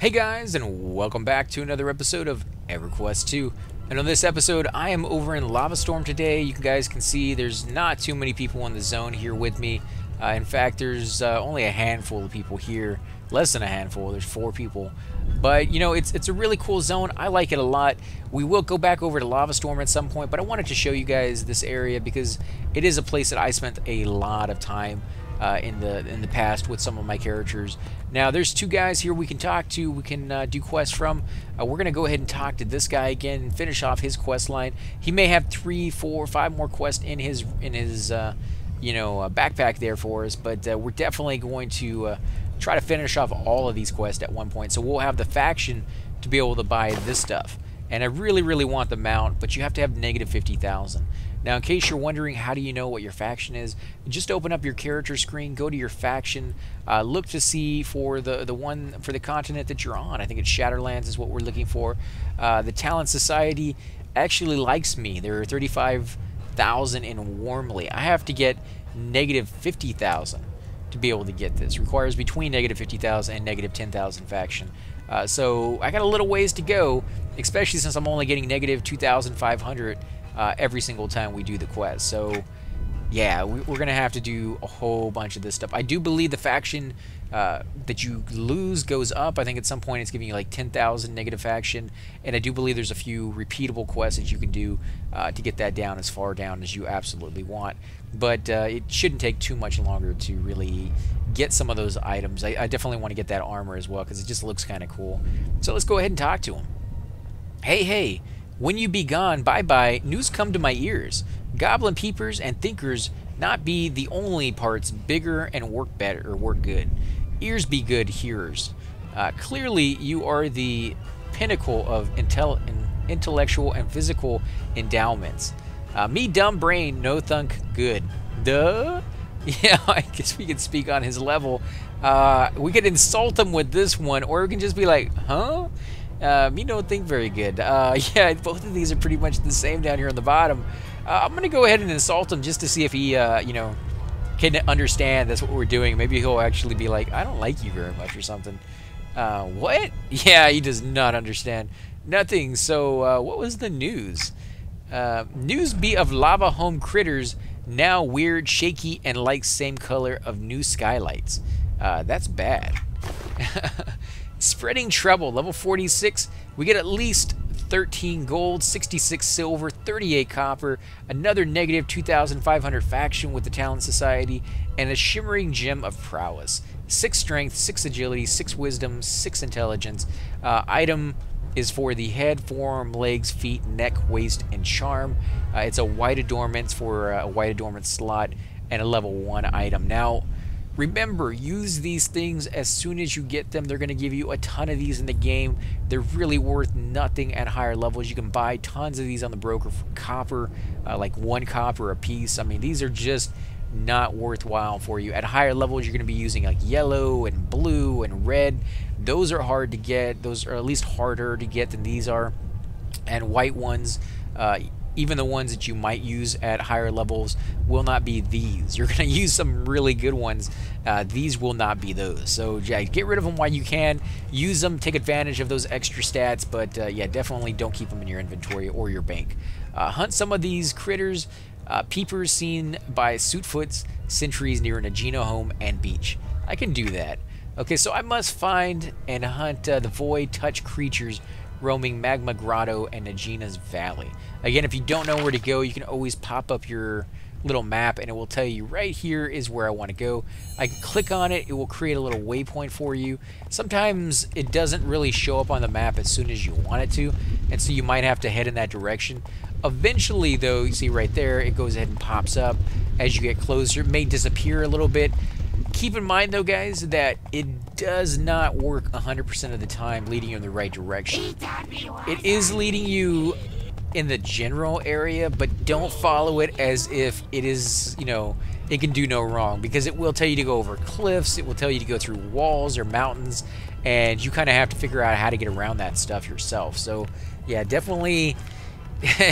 Hey guys, and welcome back to another episode of EverQuest 2. And on this episode, I am over in Lavastorm today. You guys can see there's not too many people in the zone here with me. In fact, there's only a handful of people here. Less than a handful. There's 4 people. But, you know, it's a really cool zone. I like it a lot. We will go back over to Lavastorm at some point, but I wanted to show you guys this area because it is a place that I spent a lot of time in the past with some of my characters. Now there's 2 guys here we can talk to, we can do quests from. We're gonna go ahead and talk to this guy again and finish off his quest line. He may have 3, 4, 5 more quests in his backpack there for us, but we're definitely going to try to finish off all of these quests at one point. So we'll have the faction to be able to buy this stuff. And I really want the mount, but you have to have negative 50,000. Now, in case you're wondering, how do you know what your faction is? Just open up your character screen, go to your faction, look to see for the one for the continent that you're on. I think it's Shatterlands is what we're looking for. The Talent Society actually likes me. There are 35,000 in Warmly. I have to get negative 50,000 to be able to get this. It requires between negative 50,000 and negative 10,000 faction. So I got a little ways to go, especially since I'm only getting negative 2,500 every single time we do the quest. So yeah, we're gonna have to do a whole bunch of this stuff. I do believe the faction that you lose goes up. I think at some point it's giving you like 10,000 negative faction, and I do believe there's a few repeatable quests that you can do to get that down as far down as you absolutely want. But it shouldn't take too much longer to really get some of those items. I definitely want to get that armor as well because it just looks kind of cool. So let's go ahead and talk to him. Hey, when you be gone, bye-bye, news come to my ears. Goblin peepers and thinkers not be the only parts bigger and work better or work good. Ears be good hearers. Clearly, you are the pinnacle of intellectual and physical endowments. Me dumb brain, no thunk good. Duh? Yeah, I guess we could speak on his level. We could insult him with this one, or we can just be like, huh? Me don't think very good. Yeah, both of these are pretty much the same down here on the bottom. I'm going to go ahead and insult him just to see if he, can understand that's what we're doing. Maybe he'll actually be like, I don't like you very much or something. What? Yeah, he does not understand. Nothing. So, what was the news? News be of lava home critters, now weird, shaky, and like same color of new skylights. That's bad. Spreading trouble, level 46. We get at least 13 gold, 66 silver, 38 copper, another negative 2,500 faction with the Talent Society, and a shimmering gem of prowess. 6 strength, 6 agility, 6 wisdom, 6 intelligence. Item is for the head, forearm, legs, feet, neck, waist, and charm. It's a white adornment for a white adornment slot and a level 1 item. Now, remember, use these things as soon as you get them. They're going to give you a ton of these in the game. They're really worth nothing at higher levels. You can buy tons of these on the broker for copper, like 1 copper a piece. I mean, these are just not worthwhile for you. At higher levels, you're going to be using like yellow and blue and red. Those are hard to get. Those are at least harder to get than these are. And white ones, even the ones that you might use at higher levels, will not be these. You're going to use some really good ones. These will not be those. So yeah, get rid of them while you can. Use them, take advantage of those extra stats, but yeah, definitely don't keep them in your inventory or your bank. Hunt some of these critters. Peepers seen by Suitfoots, sentries near an Agena home and beach. I can do that. Okay, so I must find and hunt the void touch creatures roaming Magma Grotto and Agena's Valley. Again, if you don't know where to go, you can always pop up your little map and it will tell you right here is where I want to go. I can click on it, it will create a little waypoint for you. Sometimes it doesn't really show up on the map as soon as you want it to, and so you might have to head in that direction. Eventually though, you see right there, it goes ahead and pops up as you get closer. It may disappear a little bit. Keep in mind though, guys, that it does not work 100% of the time leading you in the right direction. It is leading you in the general area, but don't follow it as if it is, you know, it can do no wrong, because it will tell you to go over cliffs, it will tell you to go through walls or mountains, and you kind of have to figure out how to get around that stuff yourself. So yeah, definitely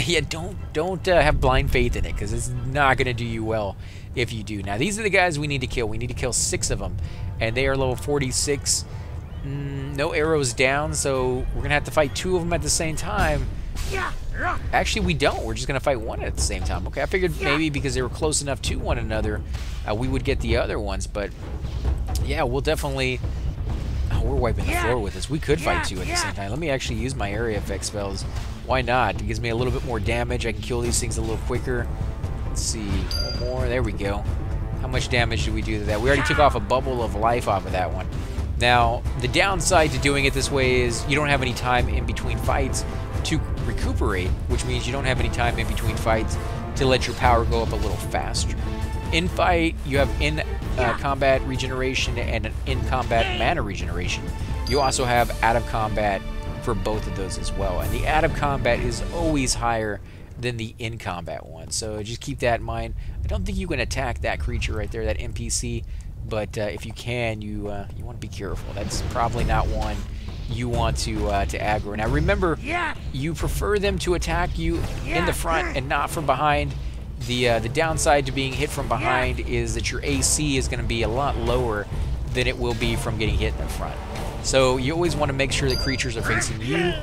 yeah, don't have blind faith in it, because it's not going to do you well if you do. Now, these are the guys we need to kill. We need to kill 6 of them, and they are level 46. No arrows down, so we're gonna have to fight 2 of them at the same time. Actually, we don't. We're just gonna fight 1 at the same time. Okay, I figured maybe because they were close enough to one another, we would get the other ones. But yeah, we'll definitely. Oh, we're wiping the floor with this. We could fight 2 at the same time. Let me actually use my area effect spells. Why not? It gives me a little bit more damage. I can kill these things a little quicker. Let's see. One more. There we go. How much damage did we do to that? We already took off a bubble of life off of that one. Now, the downside to doing it this way is you don't have any time in between fights to recuperate, which means you don't have any time in between fights to let your power go up a little faster. In fight, you have in-combat regeneration and an in-combat mana regeneration. You also have out-of-combat for both of those as well. And the out-of-combat is always higher than the in-combat one. So just keep that in mind. I don't think you can attack that creature right there, that NPC. But if you can, you want to be careful. That's probably not one you want to aggro. Now remember, you prefer them to attack you in the front and not from behind. The downside to being hit from behind is that your AC is going to be a lot lower than it will be from getting hit in the front. So you always want to make sure that creatures are facing you,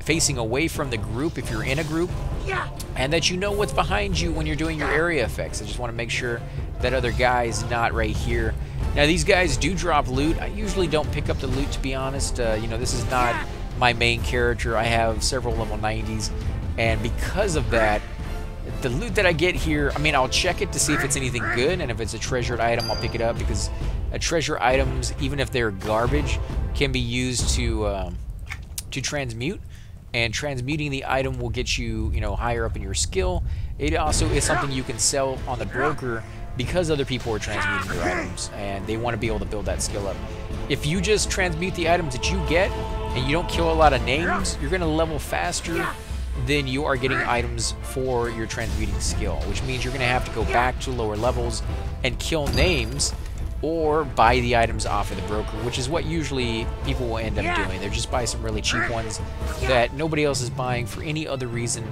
facing away from the group if you're in a group, and that you know what's behind you when you're doing your area effects. I just want to make sure that other guy's not right here. Now these guys do drop loot. I usually don't pick up the loot, to be honest. You know, this is not my main character. I have several level 90s, and because of that, the loot that I get here, I mean, I'll check it to see if it's anything good, and if it's a treasured item, I'll pick it up, because treasure items, even if they're garbage, can be used to transmute, and transmuting the item will get you, you know, higher up in your skill. It also is something you can sell on the broker because other people are transmuting their items, and they want to be able to build that skill up. If you just transmute the items that you get, and you don't kill a lot of names, you're going to level faster than you are getting items for your transmuting skill, which means you're going to have to go back to lower levels and kill names, or buy the items off of the broker, which is what usually people will end up doing. They'll just buy some really cheap ones that nobody else is buying for any other reason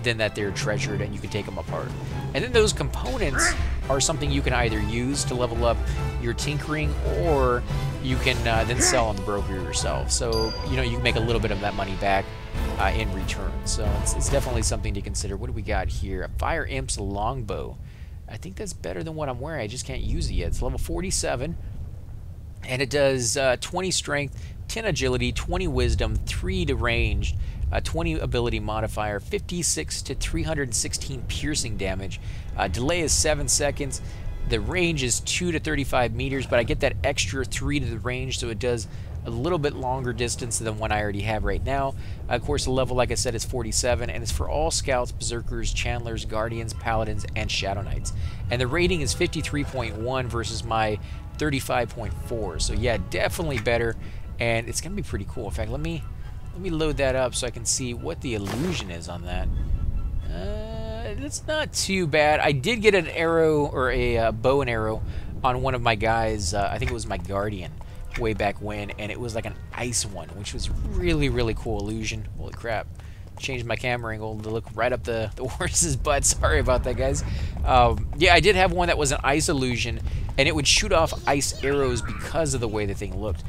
than that they're treasured and you can take them apart. And then those components are something you can either use to level up your tinkering, or you can then sell on the broker yourself. So, you know, you can make a little bit of that money back in return. So it's definitely something to consider. What do we got here? A Fire Imp's longbow. I think that's better than what I'm wearing. I just can't use it yet. It's level 47, and it does 20 strength, 10 agility, 20 wisdom, 3 to ranged, 20 ability modifier, 56 to 316 piercing damage. Delay is 7 seconds. The range is 2 to 35 meters, but I get that extra 3 to the range, so it does a little bit longer distance than one I already have right now. Of course, the level, like I said, is 47, and it's for all scouts, berserkers, chandlers, guardians, paladins, and shadow knights. And the rating is 53.1 versus my 35.4. So yeah, definitely better, and it's gonna be pretty cool. In fact, let me load that up so I can see what the illusion is on that. It's not too bad. I did get an arrow, or a bow and arrow on one of my guys. I think it was my guardian way back when, and it was like an ice one, which was really, really cool illusion. Holy crap. Changed my camera angle to look right up the horse's butt. Sorry about that, guys. Yeah, I did have one that was an ice illusion, and it would shoot off ice arrows because of the way the thing looked.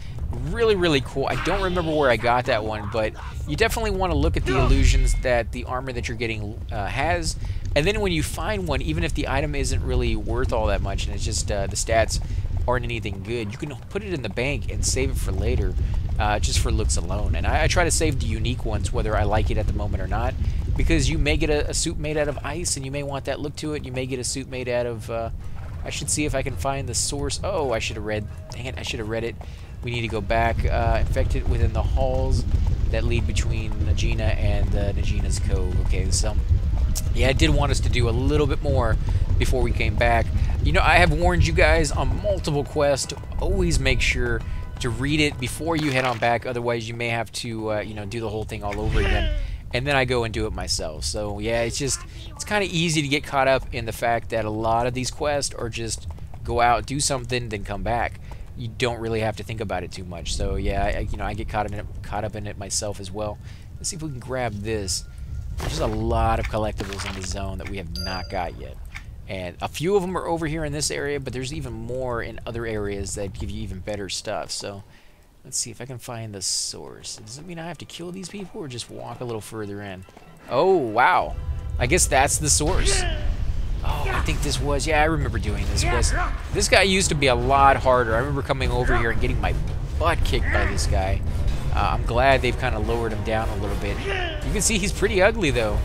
Really, really cool. I don't remember where I got that one, but you definitely want to look at the illusions that the armor that you're getting has, and then when you find one, even if the item isn't really worth all that much, and it's just the stats aren't anything good, you can put it in the bank and save it for later, just for looks alone. And I try to save the unique ones, whether I like it at the moment or not, because you may get a suit made out of ice, and you may want that look to it. You may get a suit made out of... I should see if I can find the source. Oh, I should have read... Dang it, I should have read it. We need to go back, infected within the halls that lead between Najina and Najina's Cove. Okay, so... yeah, it did want us to do a little bit more before we came back. You know, I have warned you guys on multiple quests to always make sure to read it before you head on back. Otherwise, you may have to, you know, do the whole thing all over again. And then I go and do it myself. So, yeah, it's kind of easy to get caught up in the fact that a lot of these quests are just go out, do something, then come back. You don't really have to think about it too much. So, yeah, you know, I get caught up in it myself as well. Let's see if we can grab this. There's a lot of collectibles in the zone that we have not got yet. And a few of them are over here in this area, but there's even more in other areas that give you even better stuff. So Let's see if I can find the source. Does it mean I have to kill these people or just walk a little further in? Oh, wow. I guess that's the source. Oh, I think this was... Yeah, I remember doing this quest. This guy used to be a lot harder. I remember coming over here and getting my butt kicked by this guy. I'm glad they've kind of lowered him down a little bit. You can see he's pretty ugly, though.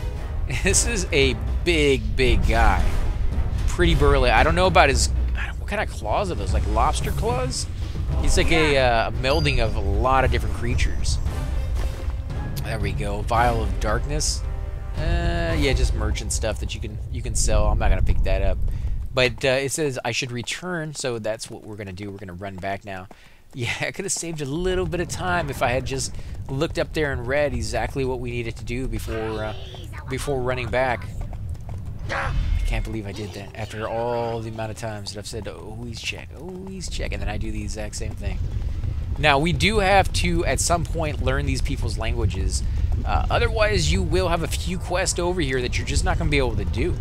This is a big, big guy. Pretty burly. I don't know about his... What kind of claws are those? Like lobster claws? He's like a melding of a lot of different creatures. There we go. Vial of Darkness. Yeah, just merchant stuff that you can sell. I'm not gonna pick that up. But it says I should return, so that's what we're gonna do. We're gonna run back now. Yeah, I could have saved a little bit of time if I had just looked up there and read exactly what we needed to do before running back. I can't believe I did that after all the amount of times that I've said, always check, and then I do the exact same thing. Now, we do have to, at some point, learn these people's languages. Otherwise, you will have a few quests over here that you're just not going to be able to do.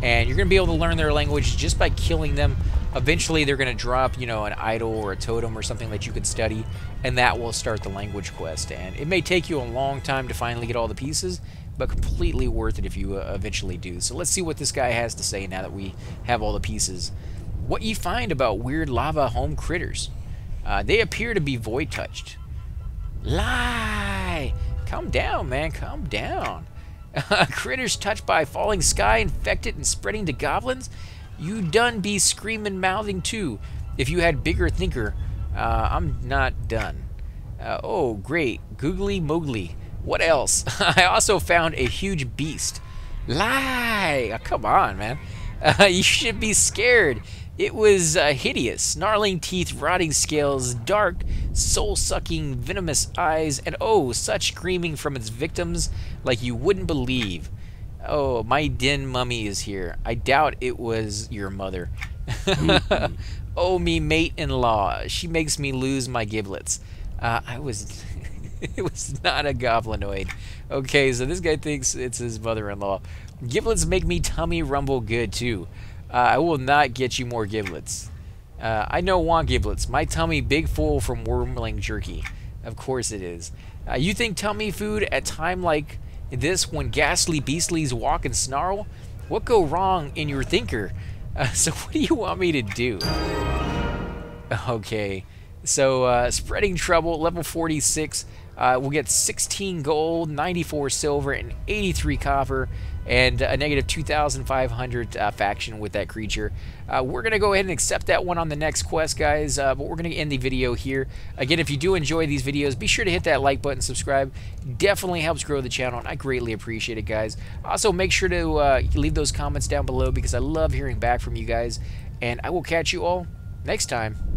And you're going to be able to learn their language just by killing them. Eventually, they're going to drop, you know, an idol or a totem or something that you could study, and that will start the language quest. And it may take you a long time to finally get all the pieces, but completely worth it if you eventually do. So let's see what this guy has to say now that we have all the pieces. What you find about weird lava home critters. They appear to be void touched. Lie! Calm down, man. Calm down. Critters touched by falling sky, infected and spreading to goblins? You done be screaming mouthing too. If you had bigger thinker, I'm not done. Oh, great. Googly moogly. What else? I also found a huge beast. Lie! Oh, come on, man. You should be scared. It was hideous. Snarling teeth, rotting scales, dark, soul-sucking, venomous eyes, and oh, such screaming from its victims like you wouldn't believe. Oh, my den mummy is here. I doubt it was your mother. Oh, me mate-in-law. She makes me lose my giblets. It was not a goblinoid. Okay, so this guy thinks it's his mother-in-law. Giblets make me tummy rumble good, too. I will not get you more giblets. I don't want giblets. My tummy big full from wormling jerky. Of course it is. You think tummy food at time like this when ghastly beastlies walk and snarl? What go wrong in your thinker? So what do you want me to do? Okay. So, spreading trouble, level 46. We'll get 16 gold, 94 silver, and 83 copper, and a negative 2,500 faction with that creature. We're going to go ahead and accept that one on the next quest, guys, but we're going to end the video here. Again, if you do enjoy these videos, be sure to hit that like button, subscribe. Definitely helps grow the channel, and I greatly appreciate it, guys. Also, make sure to leave those comments down below because I love hearing back from you guys, and I will catch you all next time.